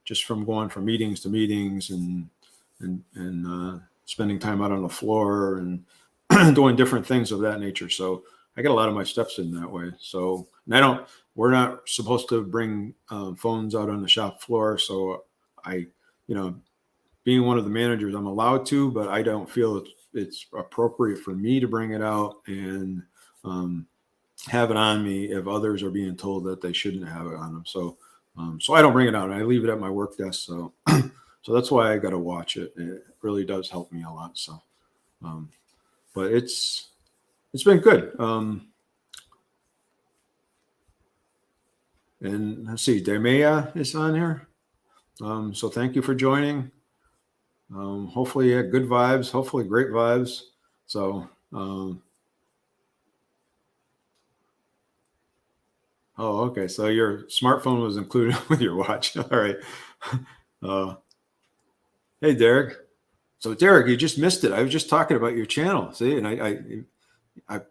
just from going from meetings to meetings and spending time out on the floor and doing different things of that nature. So I get a lot of my steps in that way. So, and we're not supposed to bring phones out on the shop floor. So being one of the managers, I'm allowed to, but I don't feel it's appropriate for me to bring it out and have it on me if others are being told that they shouldn't have it on them. So I don't bring it out. I leave it at my work desk. So so that's why I got to watch it. It really does help me a lot. So but it's been good. And let's see, Demea is on here. So thank you for joining. Hopefully good vibes, hopefully great vibes. So, okay. So your smartphone was included with your watch. All right. Hey, Derek. So Derek, you just missed it. I was just talking about your channel. See, and I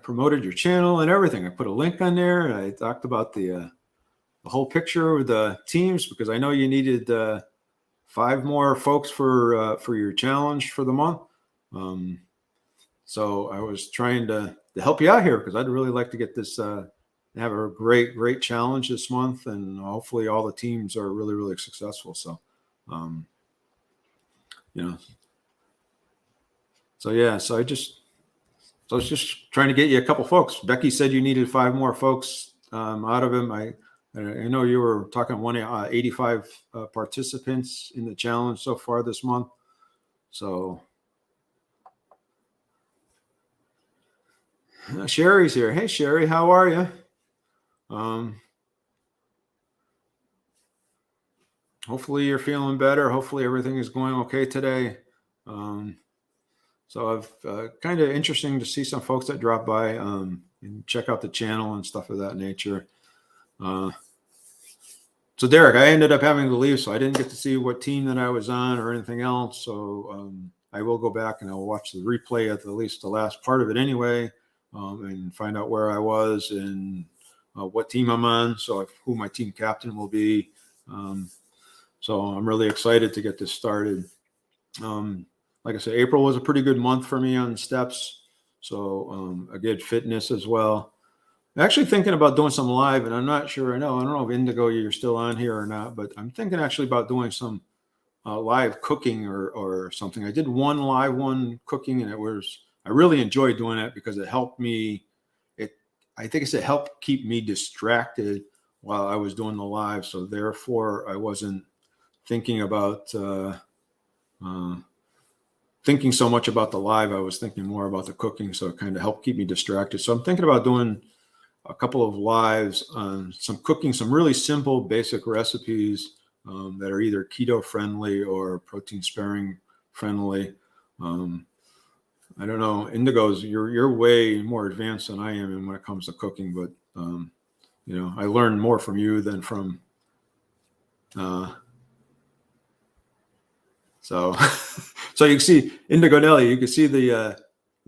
promoted your channel and everything. I put a link on there, and I talked about the whole picture of the teams because I know you needed 5 more folks for your challenge for the month. So I was trying to help you out here because I'd really like to get this have a great challenge this month, and hopefully all the teams are really, really successful. So, so yeah, so I was just trying to get you a couple folks. Becky said you needed 5 more folks out of him. I know you were talking 85 participants in the challenge so far this month. So Sherry's here. Hey, Sherry, how are you? Hopefully you're feeling better. Hopefully everything is going okay today. So I've kind of interesting to see some folks that drop by and check out the channel and stuff of that nature. So Derek, I ended up having to leave, so I didn't get to see what team that I was on or anything else. So I will go back and I'll watch the replay at least the last part of it anyway, and find out where I was and what team I'm on. So who my team captain will be. So I'm really excited to get this started. Like I said, April was a pretty good month for me on steps. So I did fitness as well. I'm actually thinking about doing some live, and I'm not sure. I don't know if Indigo, you're still on here or not, but I'm thinking actually about doing some live cooking or something. I did one live one cooking, and I really enjoyed doing it because it helped me. I think it helped keep me distracted while I was doing the live. So therefore, I wasn't thinking about thinking so much about the live. I was thinking more about the cooking, so it kind of helped keep me distracted. So I'm thinking about doing a couple of lives on some cooking, some really simple, basic recipes that are either keto friendly or protein sparing friendly. I don't know, Indigo's, you're way more advanced than I am when it comes to cooking, but I learned more from you than from. So you can see Indigo Nelly, you can see the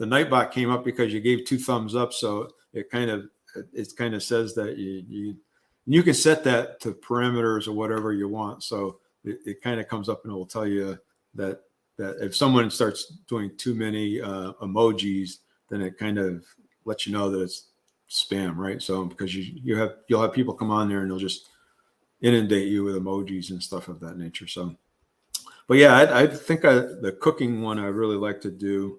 Nightbot came up because you gave 2 thumbs up. So it kind of it kind of says that you can set that to parameters or whatever you want. So it kind of comes up and it will tell you that if someone starts doing too many emojis, then it kind of lets you know that it's spam, right? So because you'll have people come on there and they'll just inundate you with emojis and stuff of that nature. So, but yeah, I think the cooking one I really like to do.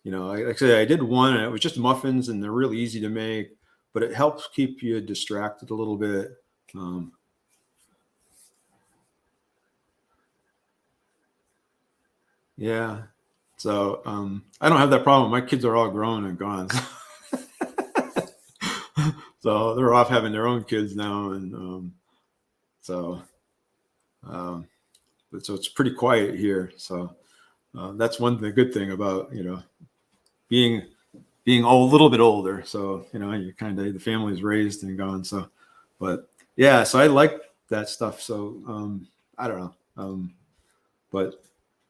Like I said, I did one and it was just muffins and they're really easy to make, but it helps keep you distracted a little bit. Yeah. So I don't have that problem. My kids are all grown and gone. So they're off having their own kids now. And so it's pretty quiet here. So that's the good thing about, being a little bit older. So, you kind of, the family's raised and gone. So, but yeah, so I like that stuff. So I don't know. But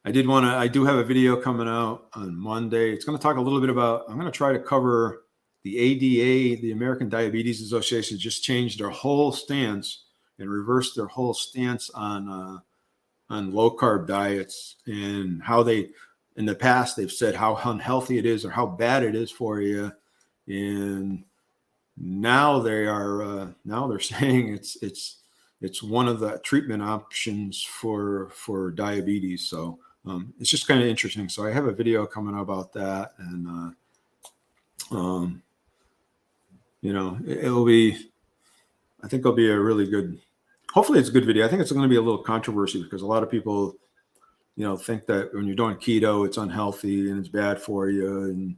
I do have a video coming out on Monday. It's going to talk a little bit about, I'm going to try to cover the ADA, the American Diabetes Association, just changed their whole stance and reversed their whole stance on low carb diets, and how they, in the past, they've said how unhealthy it is or how bad it is for you. And now they're saying it's one of the treatment options for diabetes. So it's just kind of interesting. So I have a video coming out about that, and I think it'll be a really good, hopefully it's a good video. I think it's going to be a little controversy because a lot of people, think that when you're doing keto, it's unhealthy and it's bad for you.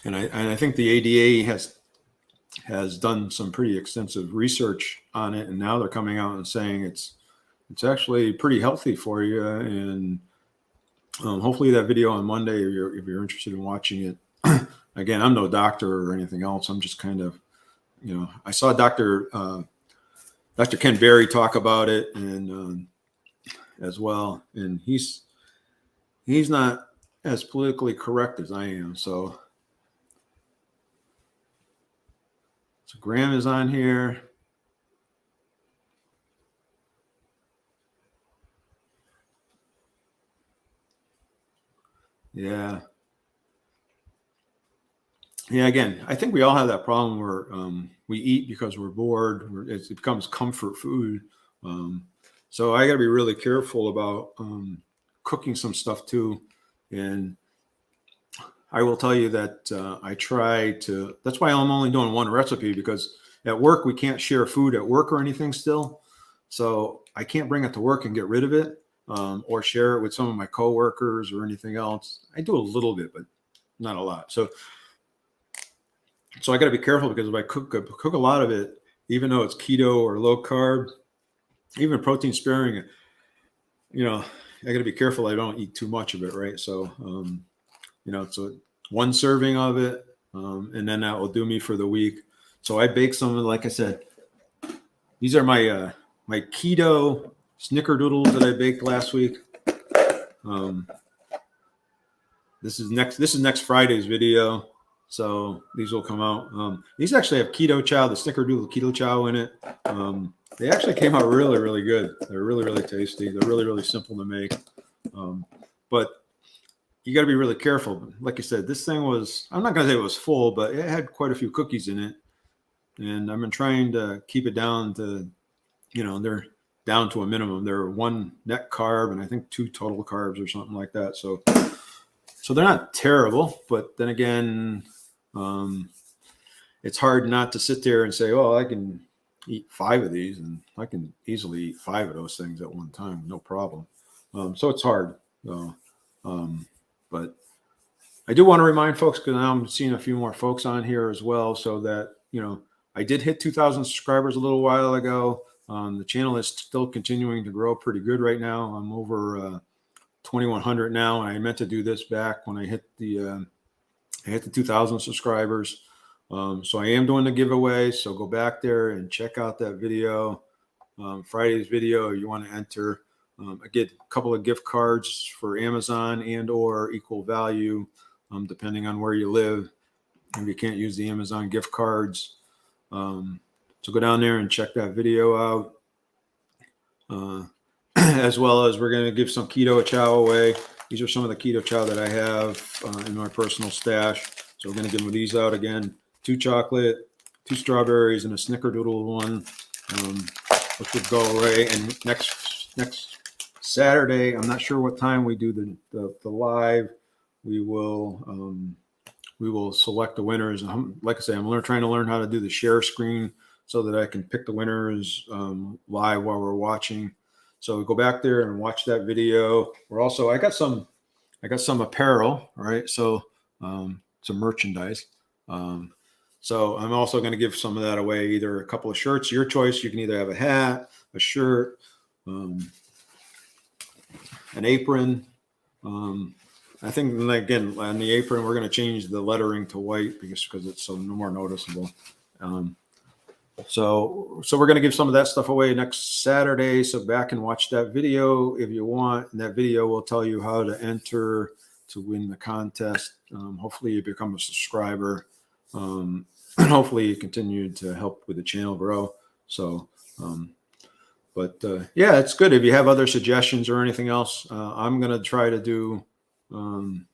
And I think the ADA has done some pretty extensive research on it, and now they're coming out and saying it's actually pretty healthy for you. And hopefully that video on Monday, if you're interested in watching it. Again, I'm no doctor or anything else. I'm just kind of, I saw Dr. Ken Berry talk about it, and as well, and he's not as politically correct as I am. So Graham is on here. Yeah. Yeah, again, I think we all have that problem where we eat because we're bored. It becomes comfort food. So I got to be really careful about cooking some stuff too. And I will tell you that I try to, that's why I'm only doing one recipe, because at work, we can't share food at work or anything still. So I can't bring it to work and get rid of it or share it with some of my coworkers or anything else. I do a little bit, but not a lot. So I got to be careful, because if I cook a lot of it, even though it's keto or low carb, even protein sparing, I got to be careful I don't eat too much of it, right? So, so one serving of it, and then that will do me for the week. So I bake some, like I said, these are my my Keto Snickerdoodles that I baked last week. This is next Friday's video. So these will come out. These actually have keto chow, the Snickerdoodle keto chow in it. They actually came out really, really good. They're really, really tasty. They're really, really simple to make. But you got to be really careful. Like I said, this thing was, I'm not going to say it was full, but it had quite a few cookies in it. And I've been trying to keep it down to, they're down to a minimum. They're 1 net carb and I think 2 total carbs or something like that. So they're not terrible, but then again, it's hard not to sit there and say, "Oh, I can eat 5 of these, and I can easily eat 5 of those things at one time, no problem." So it's hard. But I do want to remind folks, because now I'm seeing a few more folks on here as well, so that I did hit 2,000 subscribers a little while ago. The channel is still continuing to grow pretty good right now. I'm over 2,100 now, and I meant to do this back when I hit the 2,000 subscribers. So I am doing the giveaway. So go back there and check out that video, Friday's video. You want to enter. I get a couple of gift cards for Amazon and or equal value, depending on where you live. If you can't use the Amazon gift cards, so go down there and check that video out. As well as we're going to give some keto chow away. These are some of the keto chow that I have in my personal stash. So we're going to give them these out again. 2 chocolate, 2 strawberries, and a snickerdoodle one, which would go away. And next Saturday, I'm not sure what time we do the live. We will select the winners. Like I say, I'm trying to learn how to do the share screen so that I can pick the winners live while we're watching. So go back there and watch that video. I got some apparel, right? So some merchandise. So I'm also going to give some of that away, either a couple of shirts, your choice. You can either have a hat, a shirt, an apron. I think, again, on the apron, we're going to change the lettering to white because it's so no more noticeable. So we're going to give some of that stuff away next Saturday. So back and watch that video if you want. And that video will tell you how to enter to win the contest. Hopefully you become a subscriber. And hopefully you continue to help with the channel grow. So, yeah, it's good. If you have other suggestions or anything else, I'm going to try to do, I'm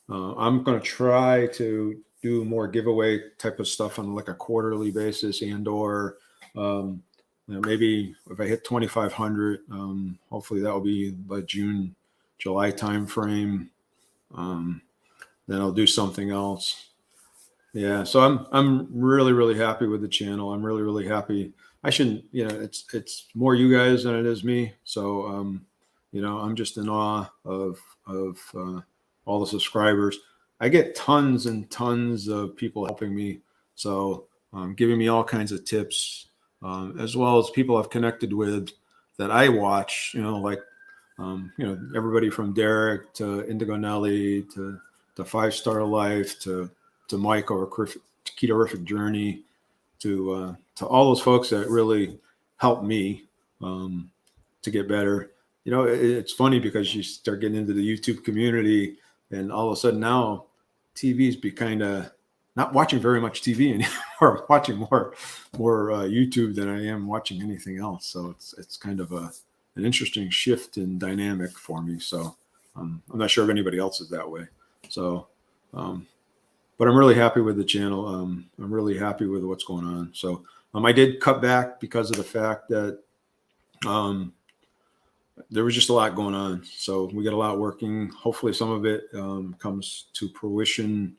going to try to do more giveaway type of stuff on like a quarterly basis, and or maybe if I hit 2,500, hopefully that will be by June, July timeframe. Then I'll do something else. Yeah, so I'm really, really happy with the channel. I'm really, really happy. I shouldn't, it's more you guys than it is me. So I'm just in awe of all the subscribers. I get tons and tons of people helping me. So giving me all kinds of tips, as well as people I've connected with that I watch, like, everybody from Derek to Indigo Nelly to 5-Star Life to Mike over Ketorific Journey to all those folks that really helped me to get better. It's funny because you start getting into the YouTube community, and all of a sudden now TV's be kind of not watching very much TV anymore. I'm watching more YouTube than I am watching anything else. So it's kind of an interesting shift in dynamic for me. So I'm not sure if anybody else is that way. So, but I'm really happy with the channel. I'm really happy with what's going on. So I did cut back because of the fact that there was just a lot going on. So we got a lot working. Hopefully some of it comes to fruition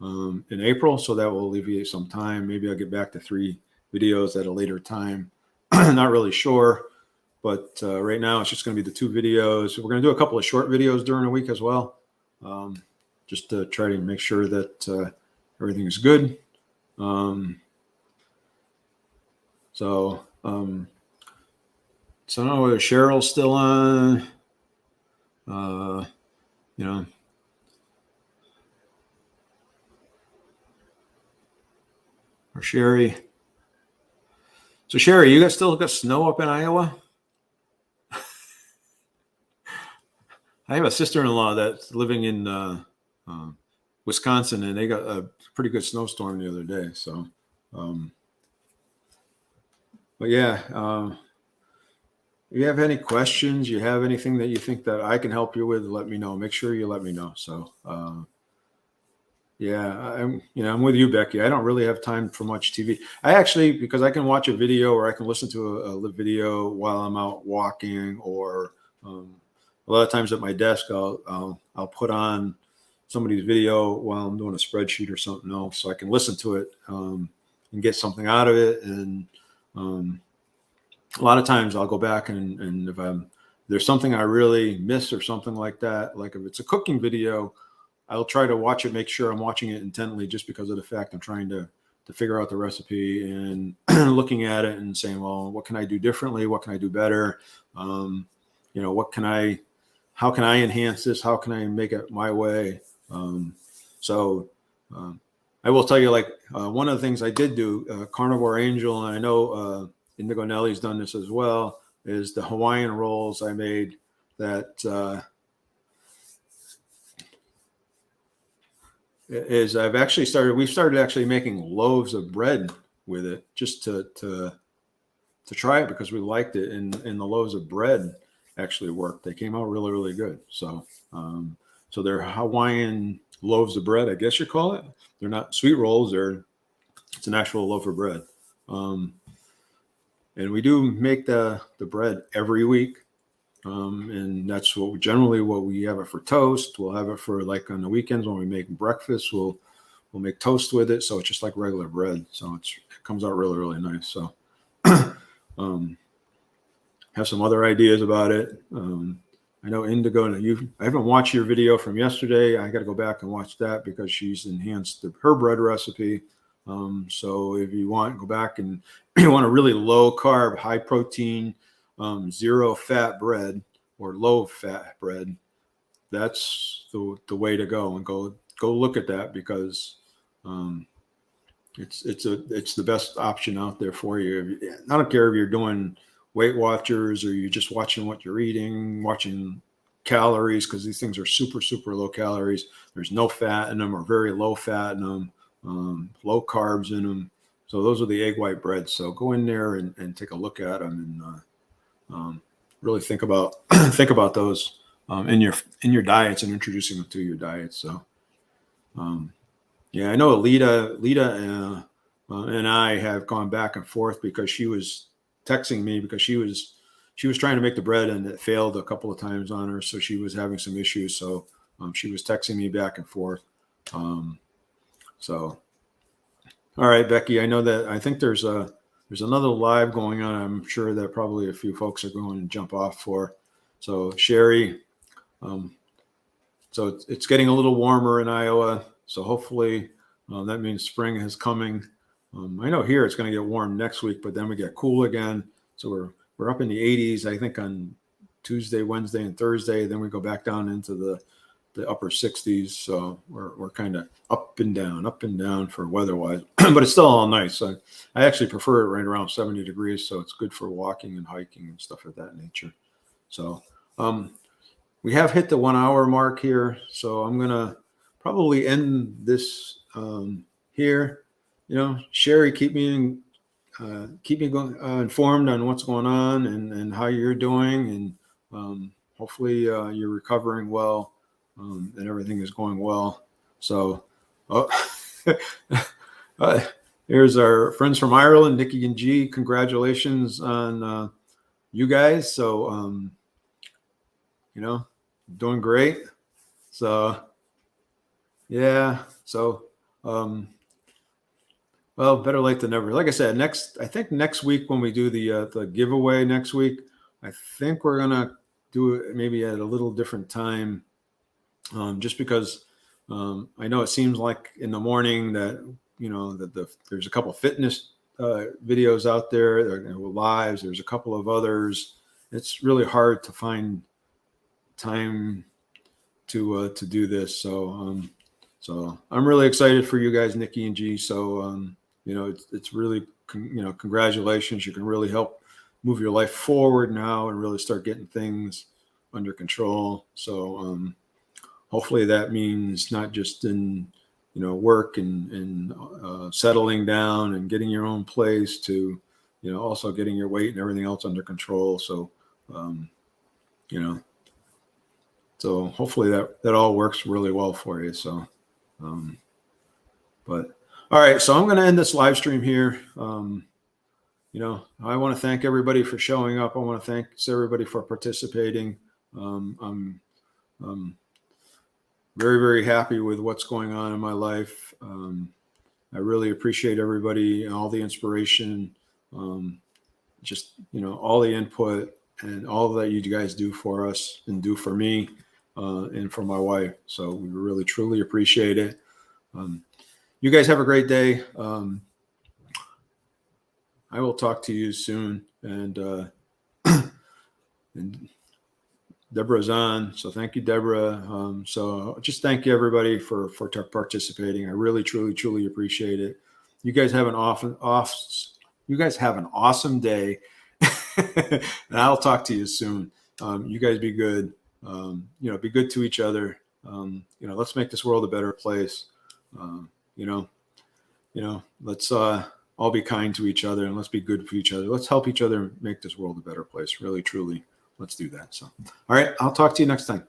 in April. So that will alleviate some time. Maybe I'll get back to 3 videos at a later time. Not really sure. But right now it's just going to be the 2 videos. We're going to do a couple of short videos during the week as well. Just to try to make sure that everything is good. So I don't know whether Cheryl's still on. Or Sherry. So Sherry, you still got snow up in Iowa? I have a sister-in-law that's living in Wisconsin, and they got a pretty good snowstorm the other day. So, but yeah, if you have any questions, you have anything that you think that I can help you with, let me know. Make sure you let me know. So, yeah, I'm with you, Becky. I don't really have time for much TV. I actually, because I can watch a video or I can listen to a video while I'm out walking, or a lot of times at my desk, I'll put on somebody's video while I'm doing a spreadsheet or something else, so I can listen to it and get something out of it. And a lot of times I'll go back and if there's something I really miss or something like that, like if it's a cooking video, I'll try to watch it, make sure I'm watching it intently, just because of the fact I'm trying to figure out the recipe and looking at it and saying, well, what can I do differently? What can I do better? How can I enhance this? How can I make it my way? I will tell you, like, one of the things I did do, Carnivore Angel, and I know Indigo Nelly's done this as well. is the Hawaiian rolls I made that we've started actually making loaves of bread with it just to try it because we liked it, and the loaves of bread actually worked. They came out really, really good. So so they're Hawaiian loaves of bread, I guess you call it. They're not sweet rolls, it's an actual loaf of bread. And we do make the bread every week. And that's generally what we have it for toast. We'll have it for, like, on the weekends when we make breakfast, we'll make toast with it. So it's just like regular bread. So it comes out really, really nice. So have some other ideas about it. I know Indigo, I haven't watched your video from yesterday. I got to go back and watch that because she's enhanced her bread recipe. So if you want, go back, and you want a really low carb, high protein, zero fat bread or low fat bread, that's the way to go, and go look at that because it's the best option out there for you. I don't care if you're doing Weight Watchers or you're just watching what you're eating, watching calories, because these things are super, super low calories. There's no fat in them or very low fat in them, low carbs in them. So those are the egg white breads. So go in there and take a look at them and really think about those in your diets and introducing them to your diet. So yeah, I know Lita and I have gone back and forth because she was texting me because she was trying to make the bread and it failed a couple of times on her, so she was having some issues. So she was texting me back and forth. So all right, Becky, I think there's another live going on. I'm sure that probably a few folks are going to jump off for. So Sherry, so it's getting a little warmer in Iowa. So hopefully that means spring is coming. I know here it's going to get warm next week, but then we get cool again. So we're up in the 80s, I think, on Tuesday, Wednesday, and Thursday. Then we go back down into the upper 60s. So we're kind of up and down for weather-wise, but it's still all nice. I actually prefer it right around 70 degrees. So it's good for walking and hiking and stuff of that nature. So we have hit the 1 hour mark here. So I'm going to probably end this here. Sherry, keep me informed on what's going on and how you're doing, and hopefully you're recovering well, and everything is going well. So, here's our friends from Ireland, Nikki and G. Congratulations on you guys. So, doing great. So, yeah. So, well, better late than never. Like I said, I think next week when we do the giveaway next week, I think we're gonna do it maybe at a little different time, just because I know it seems like in the morning that there's a couple of fitness videos out there, lives. There's a couple of others. It's really hard to find time to do this. So I'm really excited for you guys, Nikki and G. So it's really congratulations. You can really help move your life forward now and really start getting things under control. So hopefully that means not just in work and settling down and getting your own place, to also getting your weight and everything else under control. So so hopefully that all works really well for you. So but all right, so I'm going to end this live stream here. I want to thank everybody for showing up. I want to thank everybody for participating. I'm very, very happy with what's going on in my life. I really appreciate everybody and all the inspiration, just all the input and all that you guys do for us and do for me and for my wife. So we really, truly appreciate it. You guys have a great day. I will talk to you soon. And Deborah's on. So thank you, Deborah. So just thank you, everybody, for participating. I really, truly, truly appreciate it. You guys have an awesome day. And I'll talk to you soon. You guys be good. Be good to each other. Let's make this world a better place. Let's all be kind to each other, and let's be good for each other. Let's help each other make this world a better place. Really, truly, let's do that. So, all right, I'll talk to you next time.